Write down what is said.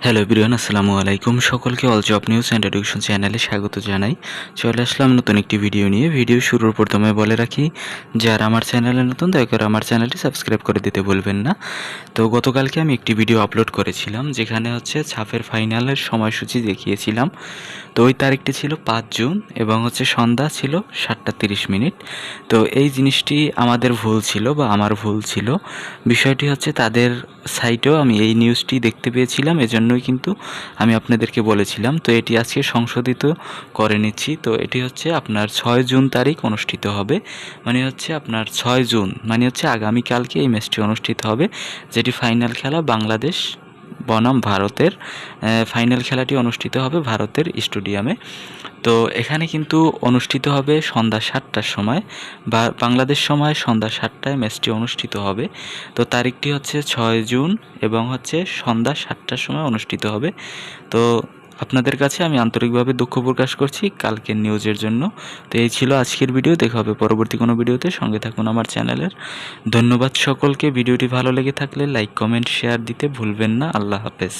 Hello everyone, আসসালামু আলাইকুম। সকলকে all job news and education চ্যানেলে স্বাগত জানাই। চলে আসলাম নতুন একটি ভিডিও নিয়ে। ভিডিও শুরুর প্রথমে বলে রাখি, যারা আমার চ্যানেলে নতুন দয়া করে আমার চ্যানেলটি সাবস্ক্রাইব করে দিতে ভুলবেন না। তো গতকালকে আমি একটি ভিডিও আপলোড করেছিলাম, যেখানে হচ্ছে সাফের ফাইনালের সময়সূচি দেখিয়েছিলাম। তো ওই তারিখটি ছিল 5 জুন এবং হচ্ছে সন্ধ্যা ছিল 7:30। তো এই জিনিসটি আমাদের ভুল ছিল বা আমার ভুল ছিল। বিষয়টি হচ্ছে তাদের সাইটেও আমি এই নিউজটি দেখতে পেয়েছিলাম, এজন্যই কিন্তু আমি আপনাদেরকে বলেছিলাম। তো এটি আজকে সংশোধিত করে নিচ্ছি। তো এটি হচ্ছে আপনার 6 জুন তারিখ অনুষ্ঠিত হবে, মানে হচ্ছে আপনার 6 জুন মানে হচ্ছে আগামীকালকে এই ম্যাচটি অনুষ্ঠিত হবে, যেটি ফাইনাল খেলা বাংলাদেশ বনাম ভারতের। ফাইনাল খেলাটি অনুষ্ঠিত হবে ভারতের স্টেডিয়ামে। তো এখানে কিন্তু অনুষ্ঠিত হবে সন্ধ্যা 7টার সময়, বা বাংলাদেশ সময় সন্ধ্যা 7টায় ম্যাচটি অনুষ্ঠিত হবে। তো তারিখটি হচ্ছে 6 জুন এবং হচ্ছে সন্ধ্যা 7টার সময় অনুষ্ঠিত হবে। তো আপনাদের কাছে আমি আন্তরিকভাবে দুঃখ প্রকাশ করছি কালকের নিউজের জন্য। তো এই ছিল আজকের ভিডিও। দেখা হবে পরবর্তী কোনো ভিডিওতে। সঙ্গে থাকুন আমার চ্যানেলের। ধন্যবাদ সকলকে। ভিডিওটি ভালো লেগে থাকলে লাইক, কমেন্ট, শেয়ার দিতে ভুলবেন না। আল্লাহ হাফেজ।